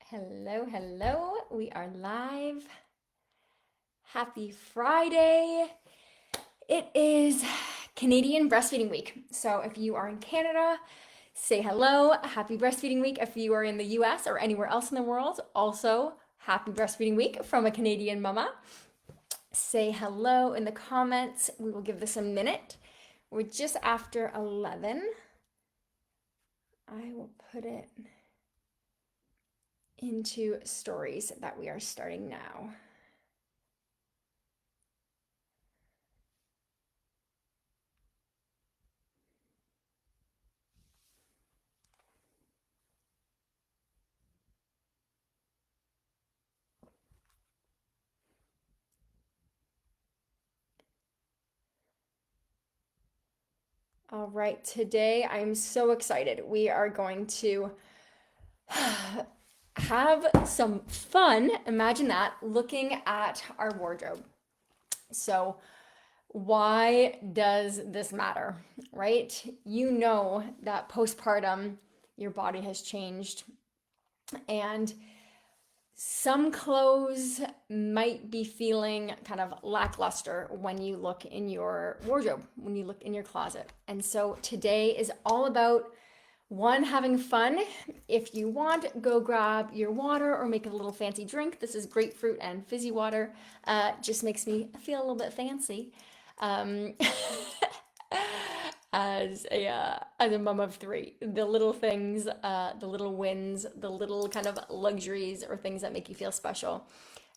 Hello, hello. We are live. Happy Friday. It is Canadian Breastfeeding Week. So if you are in Canada, say hello. Happy Breastfeeding Week. If you are in the US or anywhere else in the world, also happy Breastfeeding Week from a Canadian mama. Say hello in the comments. We will give this a minute. We're just after 11. I will put it into stories that we are starting now. All right, today I'm so excited. We are going to have some fun, imagine that, looking at our wardrobe. So, why does this matter, right? You know that postpartum, your body has changed, and some clothes might be feeling kind of lackluster when you look in your wardrobe, when you look in your closet. And so today is all about one, having fun. If you want, go grab your water or make a little fancy drink. This is grapefruit and fizzy water. Just makes me feel a little bit fancy. Um, as a mom of three, the little things, the little wins, the little kind of luxuries or things that make you feel special,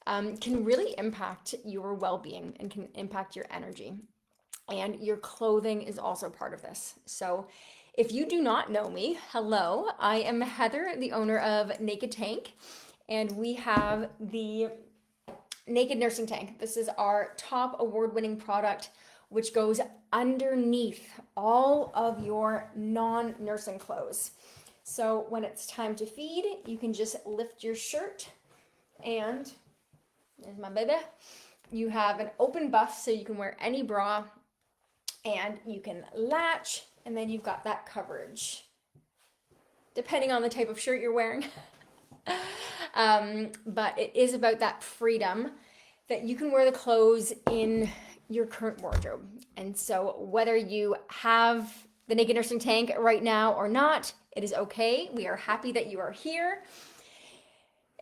can really impact your well-being and can impact your energy. And your clothing is also part of this. So if you do not know me, hello, I am Heather, the owner of Naked Tank, and we have the Naked Nursing Tank. This is our top award-winning product, which goes underneath all of your non-nursing clothes. So when it's time to feed, you can just lift your shirt and there's my baby. You have an open buff so you can wear any bra and you can latch, and then you've got that coverage depending on the type of shirt you're wearing. But it is about that freedom that you can wear the clothes in your current wardrobe. And so whether you have the Naked Nursing Tank right now or not, it is okay. We are happy that you are here.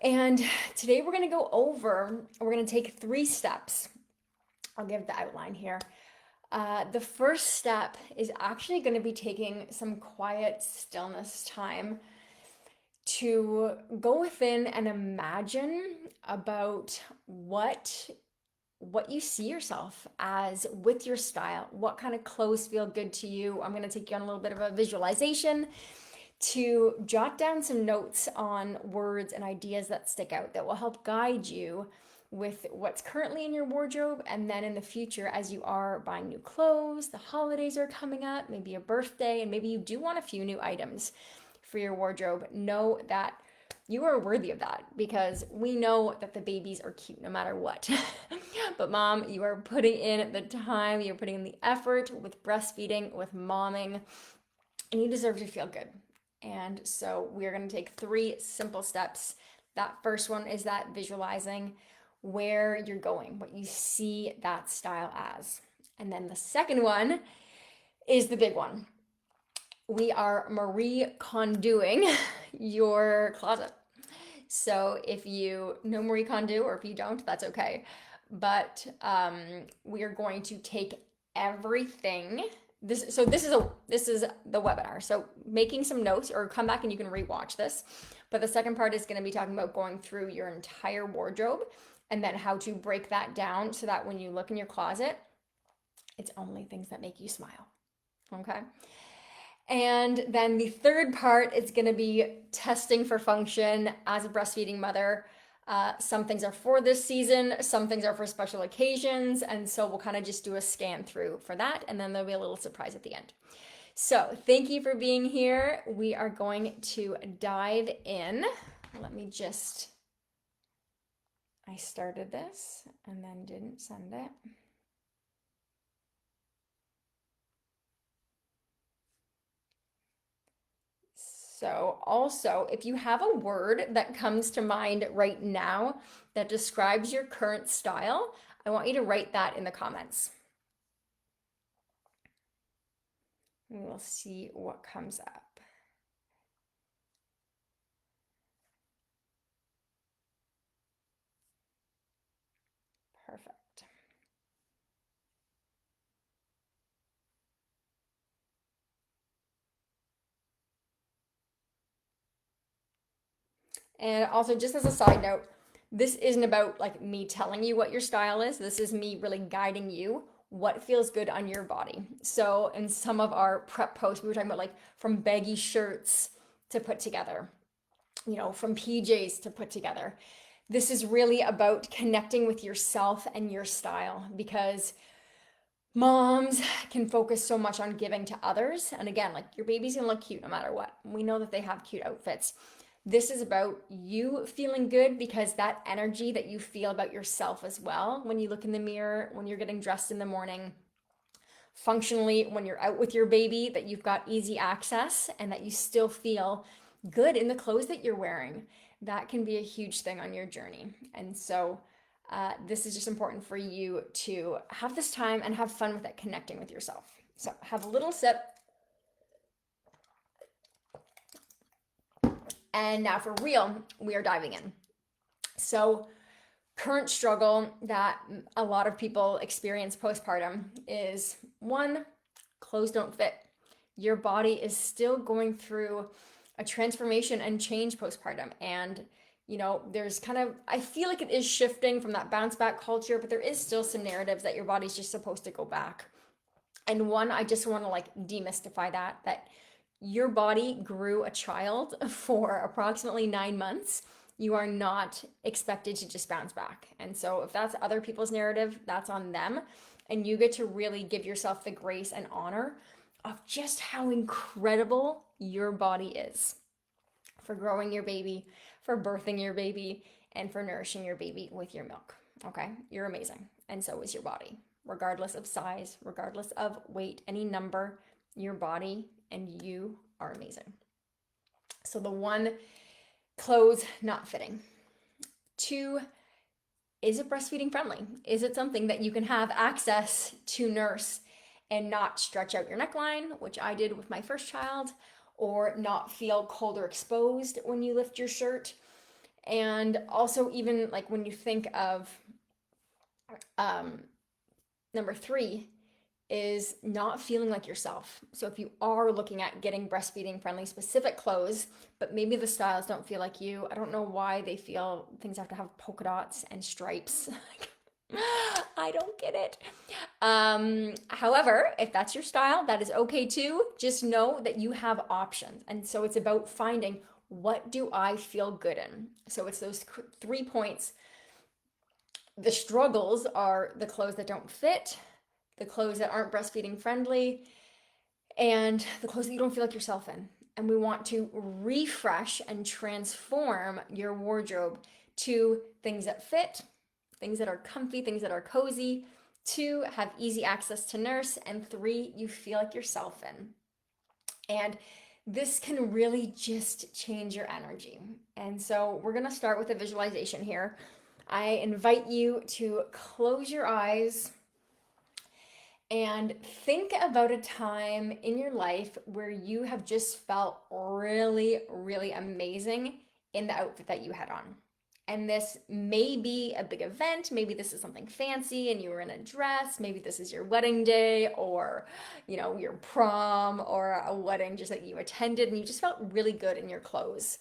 And today we're going to take 3 steps. I'll give the outline here. The first step is actually going to be taking some quiet stillness time to go within and imagine about what you see yourself as with your style, what kind of clothes feel good to you. I'm going to take you on a little bit of a visualization to jot down some notes on words and ideas that stick out that will help guide you with what's currently in your wardrobe, and then in the future as you are buying new clothes, the holidays are coming up, maybe a birthday, and maybe you do want a few new items for your wardrobe. Know that you are worthy of that because we know that the babies are cute no matter what. But mom, you are putting in the time, you're putting in the effort with breastfeeding, with momming, and you deserve to feel good. And so we're going to take 3 simple steps. That first one is that visualizing where you're going, what you see that style as. And then the second one is the big one. We are Marie Kondoing your closet. So if you know Marie Kondo or if you don't, that's okay. But we are going to take everything. This is the webinar. So making some notes, or come back and you can rewatch this. But the second part is going to be talking about going through your entire wardrobe and then how to break that down so that when you look in your closet, it's only things that make you smile. Okay? And then the third part is going to be testing for function as a breastfeeding mother. Some things are for this season, some things are for special occasions, and so we'll kind of just do a scan through for that, and then there'll be a little surprise at the end. So thank you for being here. We are going to dive in. I started this and then didn't send it. So also, if you have a word that comes to mind right now that describes your current style, I want you to write that in the comments. And we'll see what comes up. Perfect. And also, just as a side note, this isn't about like me telling you what your style is. This is me really guiding you what feels good on your body. So, in some of our prep posts, we were talking about like from baggy shirts to put together, from PJs to put together. This is really about connecting with yourself and your style because moms can focus so much on giving to others. And again, like your baby's gonna look cute no matter what. We know that they have cute outfits. This is about you feeling good because that energy that you feel about yourself as well when you look in the mirror, when you're getting dressed in the morning, functionally when you're out with your baby, that you've got easy access and that you still feel good in the clothes that you're wearing. That can be a huge thing on your journey. And so, this is just important for you to have this time and have fun with it, connecting with yourself. So, have a little sip. And now, for real, we are diving in. So, current struggle that a lot of people experience postpartum is one, clothes don't fit. Your body is still going through a transformation and change postpartum. And, there's kind of, I feel like it is shifting from that bounce back culture, but there is still some narratives that your body's just supposed to go back. And one, I just want to like demystify that your body grew a child for approximately 9 months. You are not expected to just bounce back. And so if that's other people's narrative, that's on them. And you get to really give yourself the grace and honor of just how incredible your body is for growing your baby, for birthing your baby, and for nourishing your baby with your milk. Okay? You're amazing. And so is your body. Regardless of size, regardless of weight, any number, your body and you are amazing. So the one, clothes not fitting. Two, is it breastfeeding friendly? Is it something that you can have access to nurse and not stretch out your neckline, which I did with my first child, or not feel cold or exposed when you lift your shirt? And also, even like when you think of number three, is not feeling like yourself. So if you are looking at getting breastfeeding friendly specific clothes, but maybe the styles don't feel like you, I don't know why they feel things have to have polka dots and stripes. I don't get it. However, if that's your style, that is okay too. Just know that you have options. And so it's about finding, what do I feel good in? So it's those 3 points. The struggles are the clothes that don't fit, the clothes that aren't breastfeeding friendly, and the clothes that you don't feel like yourself in. And we want to refresh and transform your wardrobe to things that fit, things that are comfy, things that are cozy. Two, have easy access to nurse. And three, you feel like yourself in. And this can really just change your energy. And so we're gonna start with a visualization here. I invite you to close your eyes and think about a time in your life where you have just felt really, really amazing in the outfit that you had on. And this may be a big event. Maybe this is something fancy and you were in a dress. Maybe this is your wedding day, or, your prom, or a wedding just that you attended and you just felt really good in your clothes.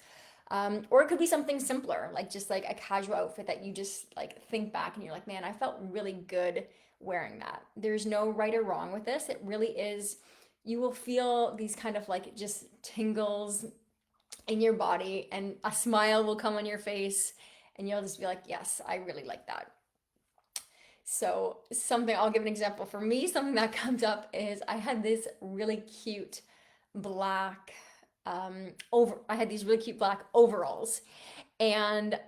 Or it could be something simpler, like just like a casual outfit that you just like think back and you're like, man, I felt really good wearing that. There's no right or wrong with this. It really is, you will feel these kind of like just tingles in your body and a smile will come on your face and you'll just be like, yes, I really like that. So I'll give an example. For me, something that comes up is I had this really cute black I had these really cute black overalls, and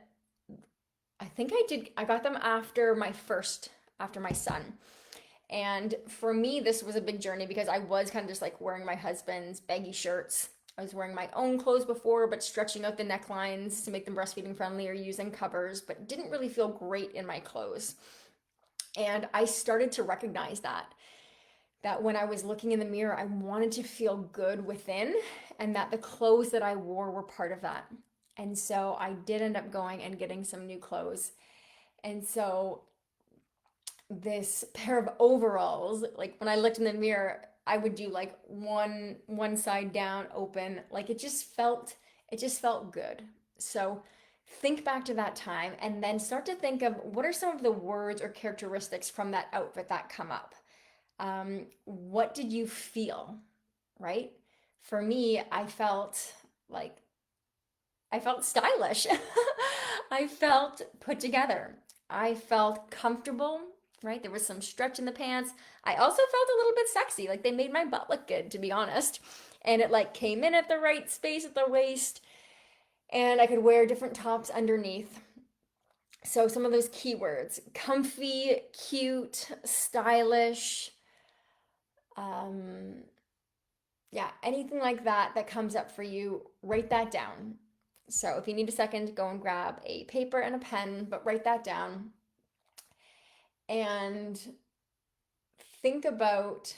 I got them after my son. And for me, this was a big journey because I was kind of just like wearing my husband's baggy shirts I was wearing my own clothes before, but stretching out the necklines to make them breastfeeding friendly or using covers, but didn't really feel great in my clothes. And I started to recognize that when I was looking in the mirror, I wanted to feel good within, and that the clothes that I wore were part of that. And so I did end up going and getting some new clothes. And so this pair of overalls, like when I looked in the mirror, I would do like one side down, open, like it just felt good. So think back to that time and then start to think of what are some of the words or characteristics from that outfit that come up. What did you feel, right? For me, like I felt stylish. I felt put together. I felt comfortable, right? There was some stretch in the pants. I also felt a little bit sexy. Like they made my butt look good, to be honest. And it like came in at the right space at the waist, and I could wear different tops underneath. So some of those keywords: comfy, cute, stylish, um, yeah, anything like that that comes up for you, write that down. So if you need a second, go and grab a paper and a pen, but write that down and think about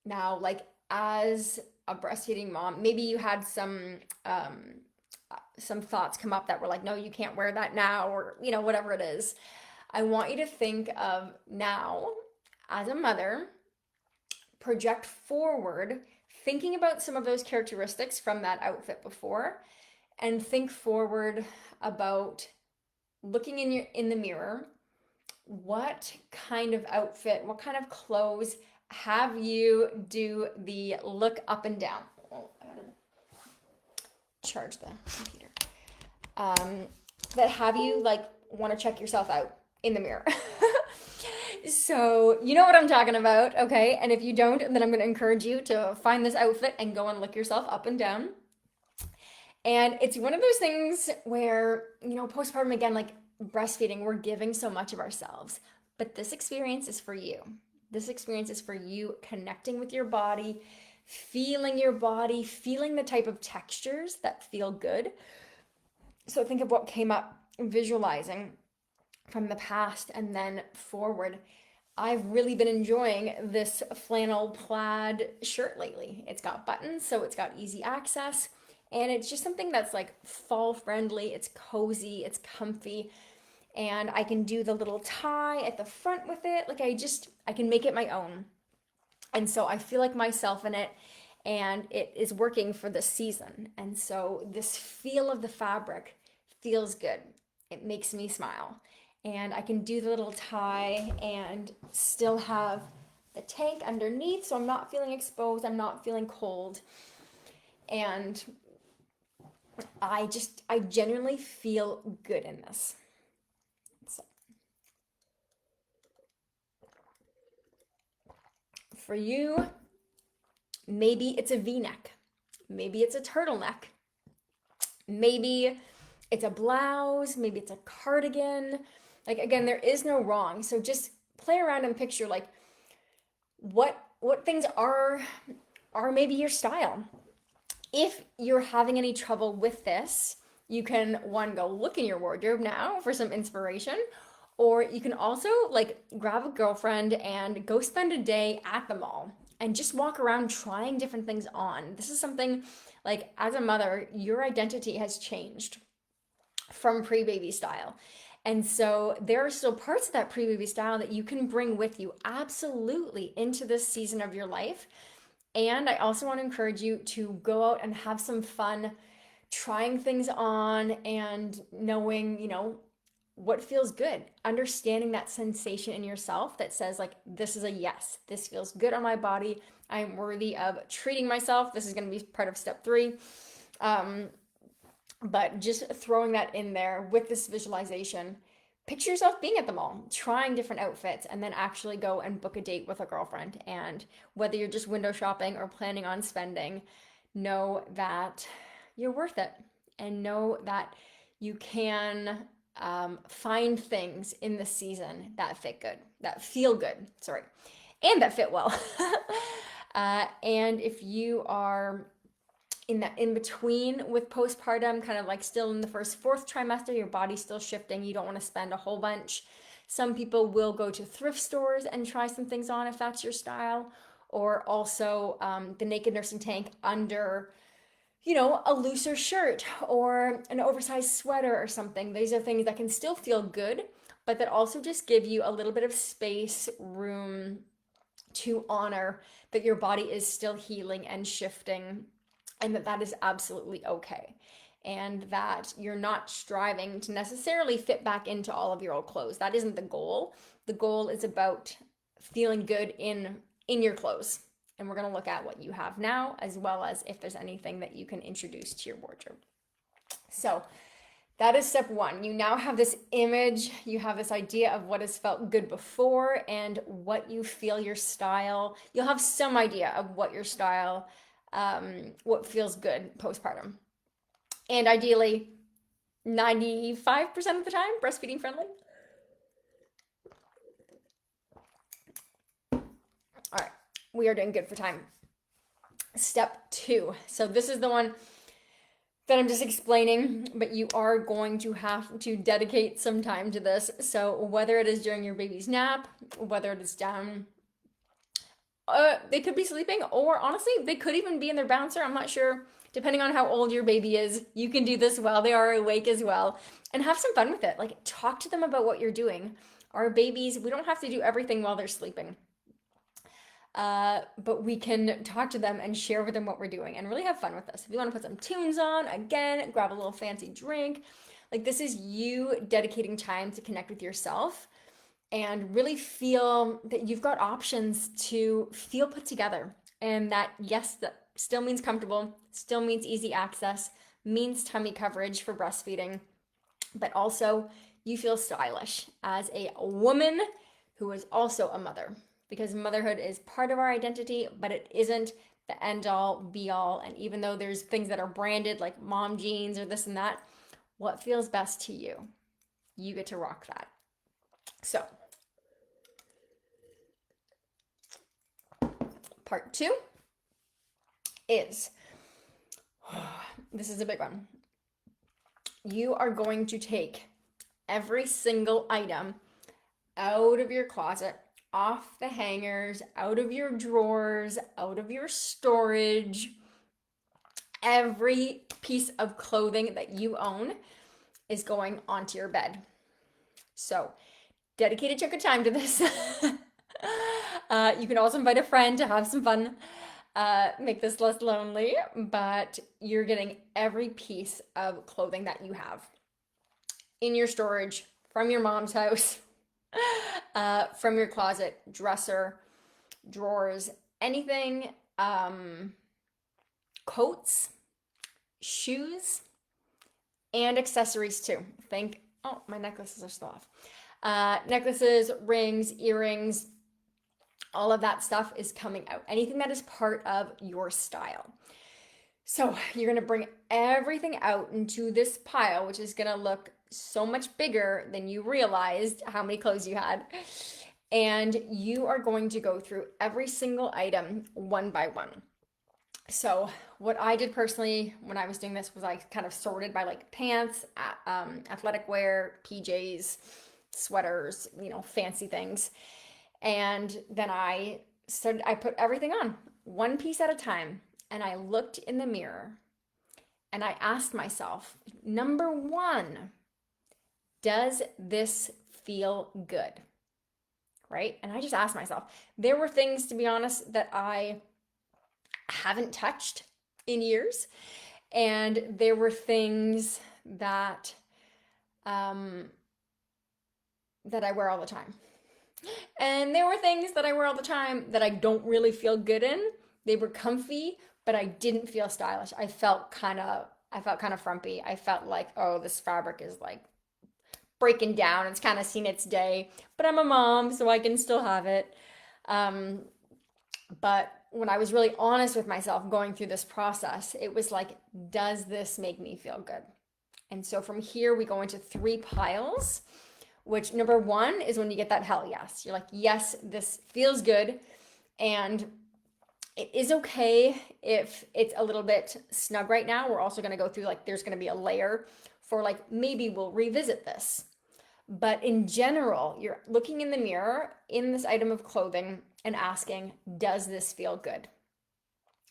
now, like as a breastfeeding mom, maybe you had some thoughts come up that were like, no, you can't wear that now, or whatever it is. I want you to think of now as a mother, project forward, thinking about some of those characteristics from that outfit before, and think forward about looking in the mirror. What kind of outfit, what kind of clothes have you do the look up and down? Oh, I gotta charge the computer. That have you like want to check yourself out in the mirror. So you know what I'm talking about, okay? And if you don't, then I'm going to encourage you to find this outfit and go and look yourself up and down. And it's one of those things where, postpartum, again, like breastfeeding, we're giving so much of ourselves. But this experience is for you. This experience is for you connecting with your body, feeling the type of textures that feel good. So think of what came up, visualizing from the past and then forward. I've really been enjoying this flannel plaid shirt lately. It's got buttons, so it's got easy access, and it's just something that's like fall friendly. It's cozy, it's comfy, and I can do the little tie at the front with it. Like I can make it my own. And so I feel like myself in it, and it is working for this season. And so this feel of the fabric feels good. It makes me smile. And I can do the little tie and still have the tank underneath, so I'm not feeling exposed, I'm not feeling cold. And I genuinely feel good in this. So, for you, maybe it's a V-neck, maybe it's a turtleneck, maybe it's a blouse, maybe it's a cardigan. Like again, there is no wrong. So just play around and picture like what things are maybe your style. If you're having any trouble with this, you can go look in your wardrobe now for some inspiration, or you can also like grab a girlfriend and go spend a day at the mall and just walk around trying different things on. This is something like as a mother, your identity has changed from pre-baby style. And so there are still parts of that pre-baby style that you can bring with you absolutely into this season of your life. And I also want to encourage you to go out and have some fun trying things on and knowing, what feels good, understanding that sensation in yourself that says like, this is a yes, this feels good on my body. I'm worthy of treating myself. This is going to be part of step 3. But just throwing that in there with this visualization, picture yourself being at the mall, trying different outfits, and then actually go and book a date with a girlfriend. And whether you're just window shopping or planning on spending, know that you're worth it, and know that you can find things in the season that fit good, that feel good, and that fit well. And if you are in that in between with postpartum, kind of like still in the first fourth trimester, your body's still shifting, you don't want to spend a whole bunch. Some people will go to thrift stores and try some things on if that's your style, or also the naked nursing tank under, a looser shirt or an oversized sweater or something. These are things that can still feel good, but that also just give you a little bit of space, room to honor that your body is still healing and shifting, and that is absolutely okay. And that you're not striving to necessarily fit back into all of your old clothes. That isn't the goal. The goal is about feeling good in your clothes. And we're going to look at what you have now, as well as if there's anything that you can introduce to your wardrobe. So that is step one. You now have this image, you have this idea of what has felt good before and what you feel your style. You'll have some idea of what your style, what feels good postpartum. And ideally, 95% of the time, breastfeeding friendly. All right, we are doing good for time. Step two. So this is the one that I'm just explaining, but you are going to have to dedicate some time to this. So whether it is during your baby's nap, whether it is down, they could be sleeping, or honestly, they could even be in their bouncer. I'm not sure. Depending on how old your baby is, you can do this while they are awake as well. And have some fun with it. Like, talk to them about what you're doing. Our babies, we don't have to do everything while they're sleeping. But we can talk to them and share with them what we're doing and really have fun with this. If you want to put some tunes on, again, grab a little fancy drink. Like, this is you dedicating time to connect with yourself and really feel that you've got options to feel put together. And that, yes, that still means comfortable, still means easy access, means tummy coverage for breastfeeding, but also you feel stylish as a woman who is also a mother, because motherhood is part of our identity, but it isn't the end all be all. And even though there's things that are branded like mom jeans or this and that, what feels best to you, you get to rock that. So part two is, this is a big one. You are going to take every single item out of your closet, off the hangers, out of your drawers, out of your storage. Every piece of clothing that you own is going onto your bed. So dedicate a chunk of time to this. You can also invite a friend to have some fun. Make this less lonely, but you're getting every piece of clothing that you have in your storage, from your mom's house, from your closet, dresser, drawers, anything, coats, shoes, and accessories too. Oh, my necklaces are still off. Necklaces, rings, earrings, all of that stuff is coming out. Anything that is part of your style. So you're going to bring everything out into this pile, which is going to look so much bigger than you realized how many clothes you had. And you are going to go through every single item one by one. So what I did personally when I was doing this was I kind of sorted by like pants, athletic wear, PJs, sweaters, fancy things. And then I put everything on one piece at a time. And I looked in the mirror and I asked myself, number one, does this feel good? Right? And I just asked myself. There were things, to be honest, that I haven't touched in years. And there were things that that I wear all the time. And there were things that I wear all the time that I don't really feel good in. They were comfy, but I didn't feel stylish. I felt kind of frumpy. I felt like, oh, this fabric is like breaking down. It's kind of seen its day, but I'm a mom, so I can still have it. But when I was really honest with myself going through this process, it was like, does this make me feel good? And so from here, we go into 3 piles, which number 1 is when you get that hell yes. You're like, yes, this feels good. And It is okay if it's a little bit snug right now. We're also going to go through like there's going to be a layer for like maybe we'll revisit this. But in general, you're looking in the mirror in this item of clothing and asking, does this feel good?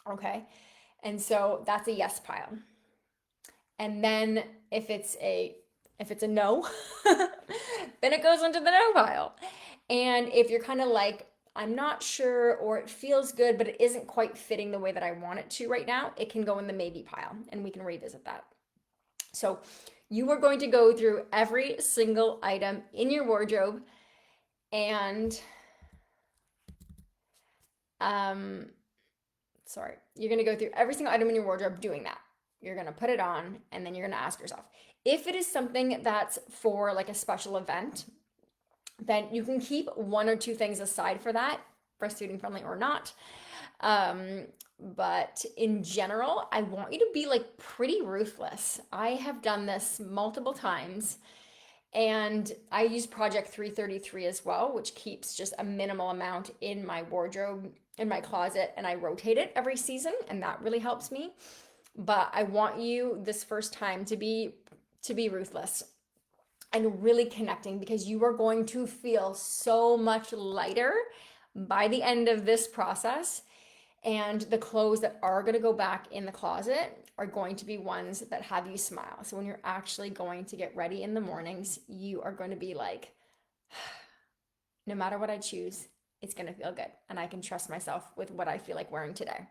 Okay. And so that's a yes pile. And then if it's a no, then it goes into the no pile. And if you're kind of like, I'm not sure, or it feels good, but it isn't quite fitting the way that I want it to right now, it can go in the maybe pile and we can revisit that. So you are going to go through every single item in your wardrobe and um you're going to go through every single item in your wardrobe doing that. You're going to put it on and then you're going to ask yourself, if it is something that's for like a special event, then you can keep one or two things aside for that, breastfeeding friendly or not. But in general, I want you to be like pretty ruthless. I have done this multiple times and I use Project 333 as well, which keeps just a minimal amount in my wardrobe, in my closet, and I rotate it every season, and that really helps me. But I want you this first time to be ruthless and really connecting because you are going to feel so much lighter by the end of this process. And the clothes that are going to go back in the closet are going to be ones that have you smile. So when you're actually going to get ready in the mornings, you are going to be like, no matter what I choose, it's going to feel good. And I can trust myself with what I feel like wearing today.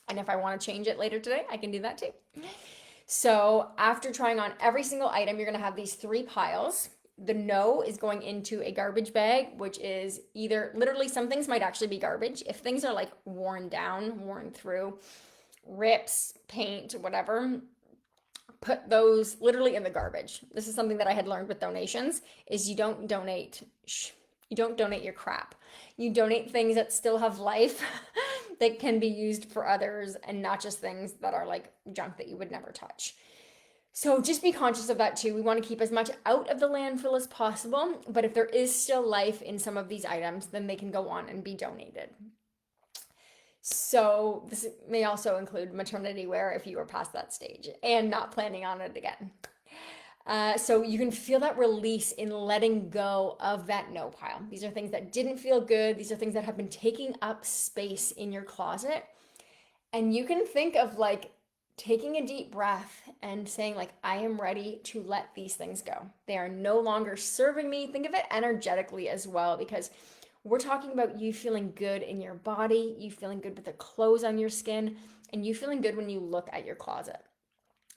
And if I want to change it later today, I can do that too. So after trying on every single item, you're going to have these three piles. The no is going into a garbage bag, which is either literally some things might actually be garbage. If things are like worn down, worn through, rips, paint, whatever, put those literally in the garbage. This is something that I had learned with donations is you don't donate your crap. You donate things that still have life that can be used for others and not just things that are like junk that you would never touch. So just be conscious of that too. We want to keep as much out of the landfill as possible, but if there is still life in some of these items, then they can go on and be donated. So this may also include maternity wear if you are past that stage and not planning on it again. So you can feel that release in letting go of that no pile. These are things that didn't feel good. These are things that have been taking up space in your closet. And you can think of like taking a deep breath and saying like, I am ready to let these things go. They are no longer serving me. Think of it energetically as well, because we're talking about you feeling good in your body, you feeling good with the clothes on your skin, and you feeling good when you look at your closet.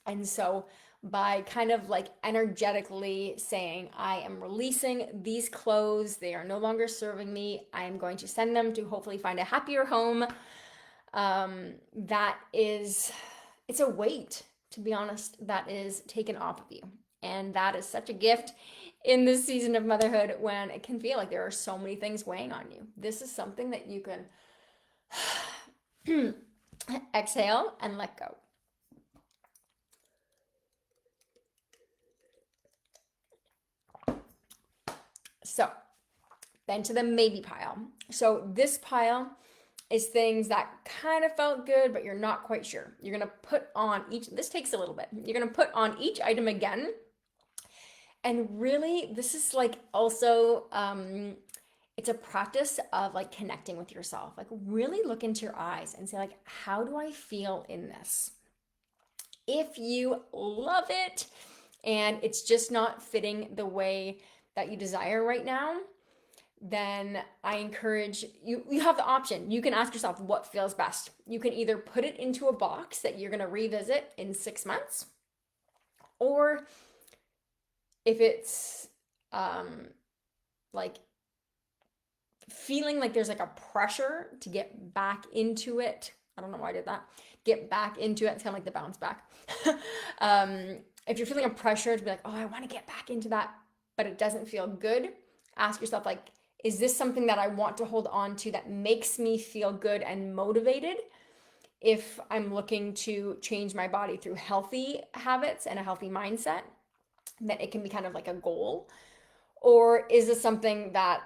And so by kind of like energetically saying, I am releasing these clothes, they are no longer serving me, I am going to send them to hopefully find a happier home. It's a weight, to be honest, that is taken off of you. And that is such a gift in this season of motherhood when it can feel like there are so many things weighing on you. This is something that you can exhale and let go. So then to the maybe pile. So this pile is things that kind of felt good, but you're not quite sure. You're going to put on each, this takes a little bit. You're going to put on each item again. And really, this is like also, it's a practice of like connecting with yourself. Like really look into your eyes and say like, how do I feel in this? If you love it and it's just not fitting the way that you desire right now, then I encourage you, you have the option. You can ask yourself what feels best. You can either put it into a box that you're going to revisit in 6 months, or if it's like feeling like there's like a pressure to get back into it. I don't know why I did that. Get back into it. It's kind of like the bounce back. If you're feeling a pressure to be like, oh, I want to get back into that, but it doesn't feel good, ask yourself like, is this something that I want to hold on to that makes me feel good and motivated if I'm looking to change my body through healthy habits and a healthy mindset, that it can be kind of like a goal? Or is this something that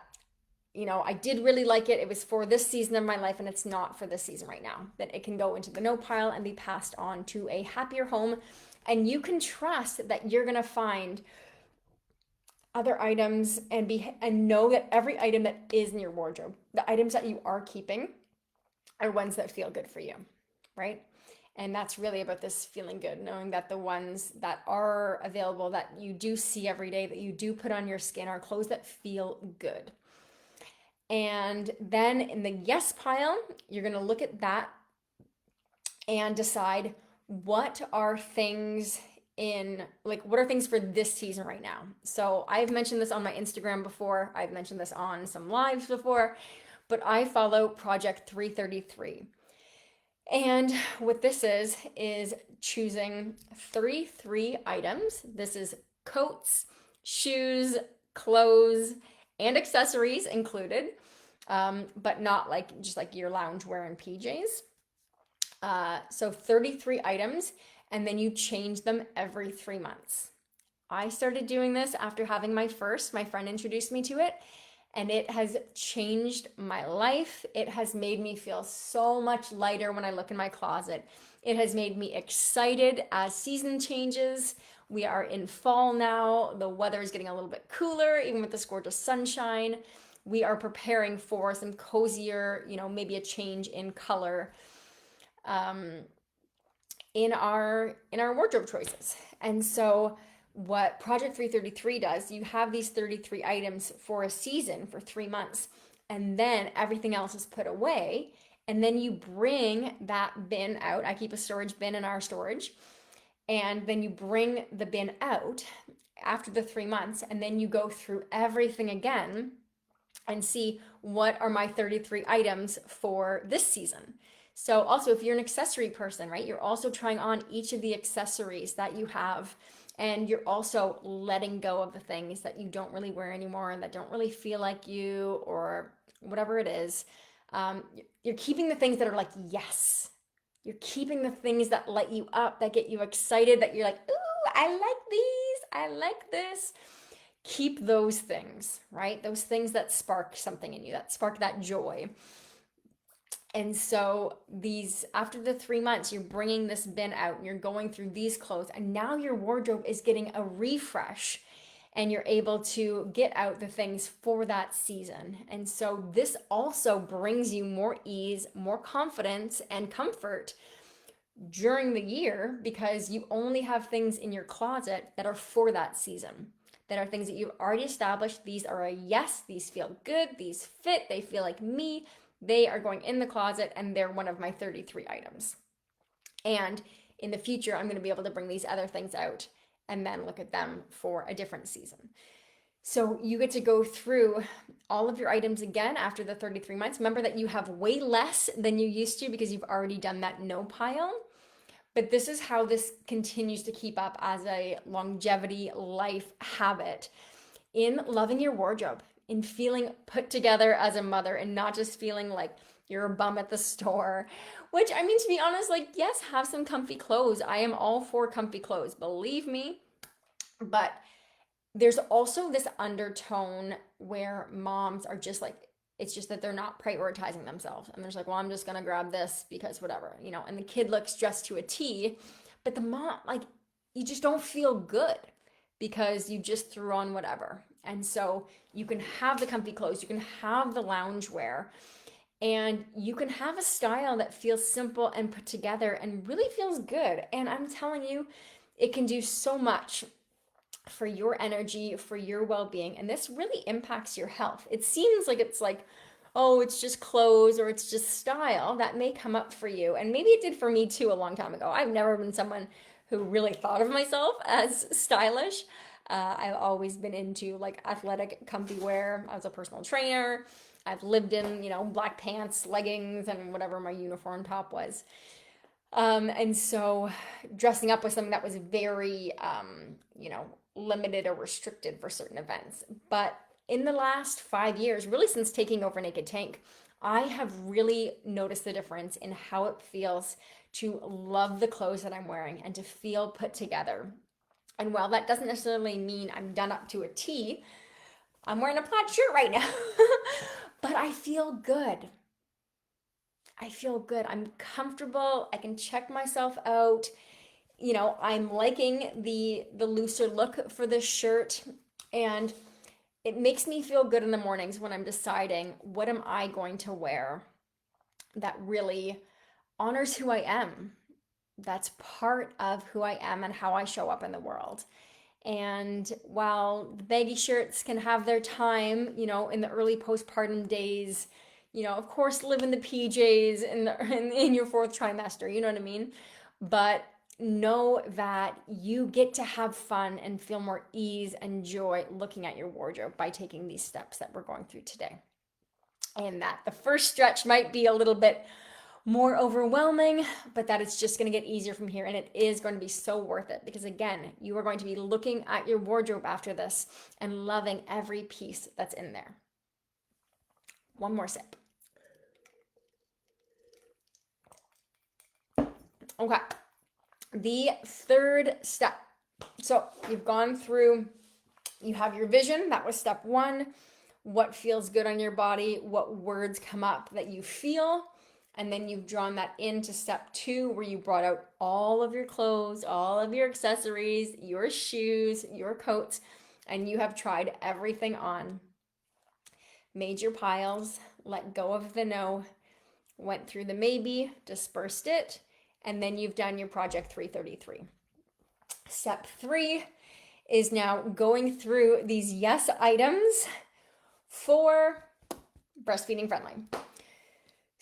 I did really like it. It was for this season of my life and it's not for this season right now. That it can go into the no pile and be passed on to a happier home. And you can trust that you're going to find other items and know that every item that is in your wardrobe, the items that you are keeping are ones that feel good for you, right? And that's really about this feeling good, knowing that the ones that are available that you do see every day, that you do put on your skin, are clothes that feel good. And then in the yes pile, you're going to look at that and decide what are things what are things for this season right now. So I've mentioned this on my Instagram before. I've mentioned this on some lives before, but I follow Project 333. And what this is choosing 33 items. This is coats, shoes, clothes, and accessories included, but not just like your loungewear and PJs. So 33 items, and then you change them every 3 months. I started doing this after having my first. My friend introduced me to it, and it has changed my life. It has made me feel so much lighter when I look in my closet. It has made me excited as season changes. We are in fall now. The weather is getting a little bit cooler, even with this gorgeous sunshine. We are preparing for some cozier, maybe a change in color in our wardrobe choices. And so what Project 333 does, you have these 33 items for a season, for 3 months, and then everything else is put away. And then you bring that bin out. I keep a storage bin in our storage. And then you bring the bin out after the 3 months, and then you go through everything again and see what are my 33 items for this season. So also, if you're an accessory person, right, you're also trying on each of the accessories that you have, and you're also letting go of the things that you don't really wear anymore and that don't really feel like you, or whatever it is. You're keeping the things that are like, yes. You're keeping the things that light you up, that get you excited, that you're like, ooh, I like these, I like this. Keep those things, right? Those things that spark something in you, that spark that joy. And so after the 3 months, you're bringing this bin out and you're going through these clothes, and now your wardrobe is getting a refresh, and you're able to get out the things for that season. And so this also brings you more ease, more confidence, and comfort during the year, because you only have things in your closet that are for that season, that are things that you've already established. These are a yes, these feel good, these fit, they feel like me. They are going in the closet, and they're one of my 33 items. And in the future, I'm going to be able to bring these other things out and then look at them for a different season. So you get to go through all of your items again after the 33 months. Remember that you have way less than you used to because you've already done that no pile. But this is how this continues to keep up as a longevity life habit in loving your wardrobe, in feeling put together as a mother, and not just feeling like you're a bum at the store. Which, I mean, to be honest, yes, have some comfy clothes. I am all for comfy clothes, believe me. But there's also this undertone where moms are just like, it's just that they're not prioritizing themselves. And they're just like, well, I'm just going to grab this because whatever, and the kid looks dressed to a T, but the mom, you just don't feel good because you just threw on whatever. And so you can have the comfy clothes, you can have the loungewear, and you can have a style that feels simple and put together and really feels good. And I'm telling you, it can do so much for your energy, for your well-being, and this really impacts your health. It seems like it's like, oh, it's just clothes or it's just style. That may come up for you, and maybe it did for me too a long time ago. I've never been someone who really thought of myself as stylish. I've always been into athletic, comfy wear. I was a personal trainer. I've lived in, black pants, leggings, and whatever my uniform top was. And so dressing up was something that was very, limited or restricted for certain events. But in the last 5 years, really since taking over Naked Tank, I have really noticed the difference in how it feels to love the clothes that I'm wearing and to feel put together. And while that doesn't necessarily mean I'm done up to a T, I'm wearing a plaid shirt right now, but I feel good. I feel good. I'm comfortable. I can check myself out. I'm liking the looser look for this shirt, and it makes me feel good in the mornings when I'm deciding what am I going to wear that really honors who I am. That's part of who I am and how I show up in the world. And while the baggy shirts can have their time, in the early postpartum days, of course, live in the PJs in your fourth trimester, you know what I mean? But know that you get to have fun and feel more ease and joy looking at your wardrobe by taking these steps that we're going through today. And that the first stretch might be a little bit more overwhelming, but that it's just going to get easier from here. And it is going to be so worth it because, again, you are going to be looking at your wardrobe after this and loving every piece that's in there. One more sip. Okay. The third step. So you've gone through, you have your vision. That was step one. What feels good on your body? What words come up that you feel? And then you've drawn that into step two, where you brought out all of your clothes, all of your accessories, your shoes, your coats, and you have tried everything on. Made your piles, let go of the no, went through the maybe, dispersed it, and then you've done your project 333. Step three is now going through these yes items for breastfeeding friendly.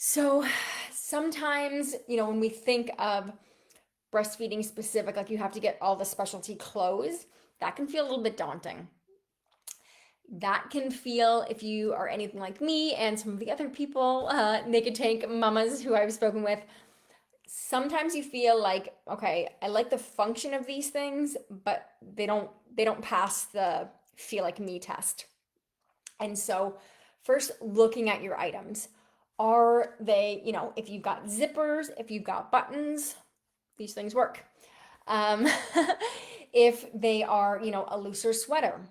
So sometimes, when we think of breastfeeding specific, like you have to get all the specialty clothes, that can feel a little bit daunting. That can feel, if you are anything like me and some of the other people, Naked Tank mamas who I've spoken with, sometimes you feel like, okay, I like the function of these things, but they don't pass the feel like me test. And so first, looking at your items. Are they, if you've got zippers, if you've got buttons, these things work. If they are, a looser sweater,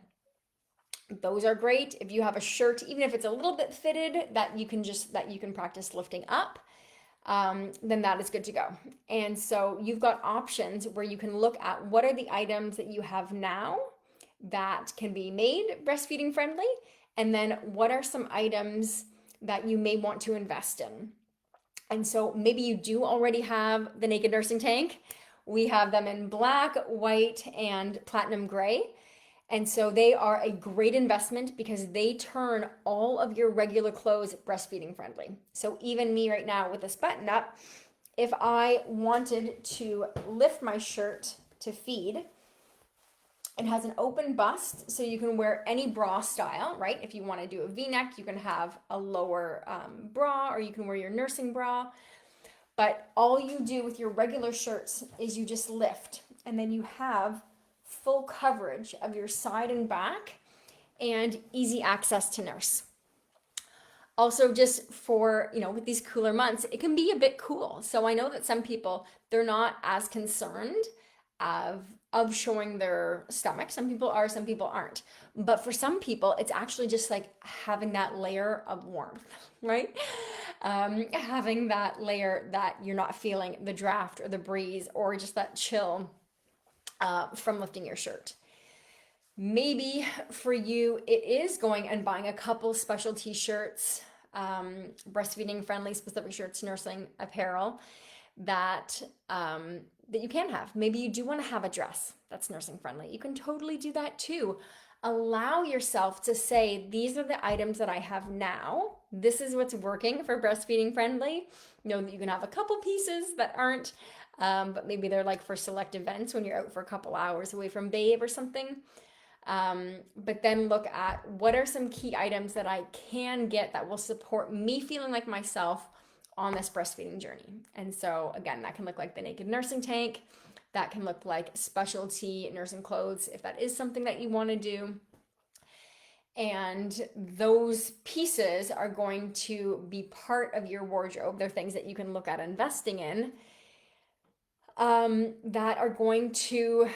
those are great. If you have a shirt, even if it's a little bit fitted, that you can practice lifting up, then that is good to go. And so you've got options where you can look at what are the items that you have now that can be made breastfeeding friendly, and then what are some items that you may want to invest in. And so maybe you do already have the Naked Nursing Tank. We have them in black, white, and platinum gray. And so they are a great investment because they turn all of your regular clothes breastfeeding friendly. So even me right now with this button up, if I wanted to lift my shirt to feed, it has an open bust, so you can wear any bra style, right? If you want to do a V-neck, you can have a lower bra, or you can wear your nursing bra. But all you do with your regular shirts is you just lift, and then you have full coverage of your side and back and easy access to nurse. Also, just for, with these cooler months, it can be a bit cool. So I know that some people, they're not as concerned of showing their stomach. Some people are, some people aren't. But for some people, it's actually just like having that layer of warmth, right? Having that layer that you're not feeling the draft or the breeze or just that chill from lifting your shirt. Maybe for you, it is going and buying a couple specialty shirts, breastfeeding friendly specific shirts, nursing apparel that that you can have. Maybe you do want to have a dress that's nursing friendly. You can totally do that too. Allow yourself to say, these are the items that I have now. This is what's working for breastfeeding friendly. Know that you can have a couple pieces that aren't, but maybe they're like for select events when you're out for a couple hours away from babe or something. But then look at what are some key items that I can get that will support me feeling like myself on this breastfeeding journey. And so again, that can look like the Naked Nursing Tank. That can look like specialty nursing clothes if that is something that you want to do. And those pieces are going to be part of your wardrobe. They're things that you can look at investing in that are going to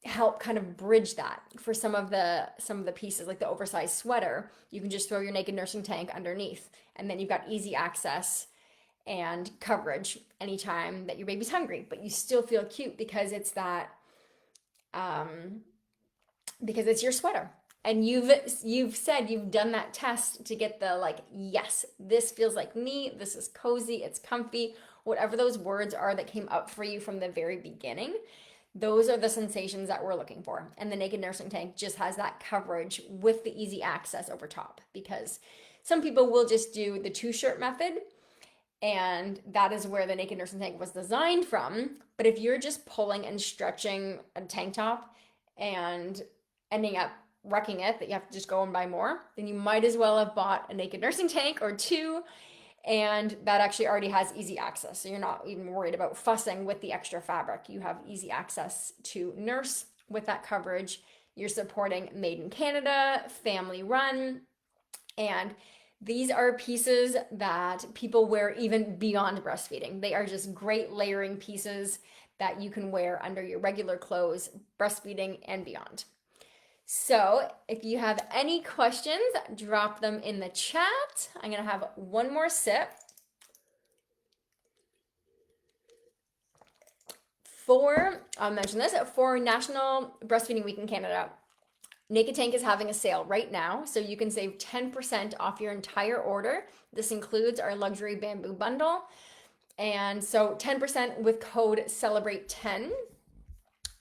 help kind of bridge that for some of the pieces, like the oversized sweater. You can just throw your naked nursing tank underneath, and then you've got easy access and coverage anytime that your baby's hungry, but you still feel cute because it's that because it's your sweater. And you've said you've done that test to get the, like, yes, this feels like me, this is cozy, it's comfy, whatever those words are that came up for you from the very beginning. Those are the sensations that we're looking for. And the naked nursing tank just has that coverage with the easy access over top, because some people will just do the two shirt method, and that is where the naked nursing tank was designed from. But if you're just pulling and stretching a tank top and ending up wrecking it, that you have to just go and buy more, then you might as well have bought a naked nursing tank or two, and that actually already has easy access. So you're not even worried about fussing with the extra fabric. You have easy access to nurse with that coverage. You're supporting Made in Canada, family run, and these are pieces that people wear even beyond breastfeeding. They are just great layering pieces that you can wear under your regular clothes, breastfeeding and beyond. So if you have any questions, drop them in the chat. I'm gonna have one more sip. I'll mention this, for National Breastfeeding Week in Canada, Naked Tank is having a sale right now, so you can save 10% off your entire order. This includes our luxury bamboo bundle. And so 10% with code CELEBRATE10.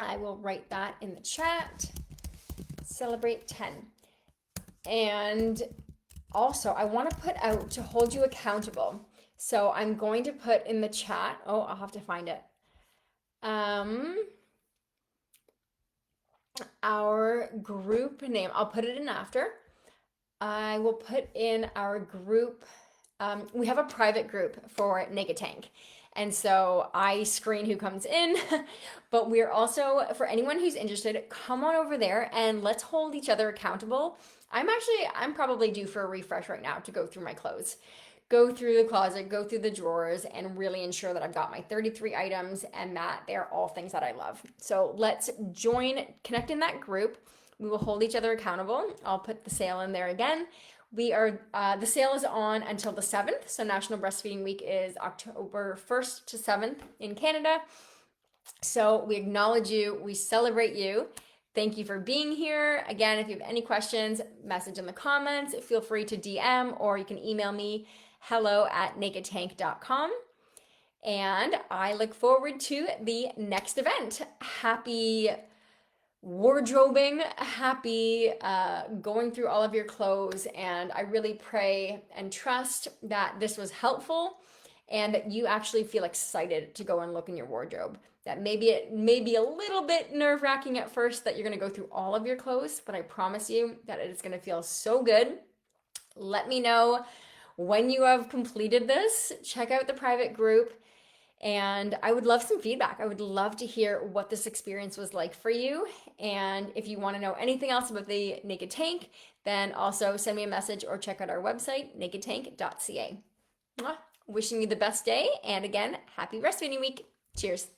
I will write that in the chat. CELEBRATE10. And also, I want to put out to hold you accountable. So I'm going to put in the chat, oh, I'll have to find it. Our group name, I'll put it in after. I will put in our group. We have a private group for Naked Tank. And so I screen who comes in, but we're also, for anyone who's interested, come on over there and let's hold each other accountable. I'm probably due for a refresh right now to go through my clothes, go through the closet, go through the drawers, and really ensure that I've got my 33 items and that they're all things that I love. So let's connect in that group. We will hold each other accountable. I'll put the sale in there again. The sale is on until the 7th. So National Breastfeeding Week is October 1st to 7th in Canada. So we acknowledge you, we celebrate you. Thank you for being here. Again, if you have any questions, message in the comments. Feel free to DM, or you can email me, hello@nakedtank.com. And I look forward to the next event. Happy wardrobing, happy going through all of your clothes, and I really pray and trust that this was helpful and that you actually feel excited to go and look in your wardrobe. That maybe it may be a little bit nerve-wracking at first that you're going to go through all of your clothes, but I promise you that it's going to feel so good. Let me know when you have completed this. Check out the private group. And I would love some feedback. I would love to hear what this experience was like for you. And if you want to know anything else about the Naked Tank, then also send me a message or check out our website, nakedtank.ca. Wishing you the best day. And again, happy breastfeeding week. Cheers.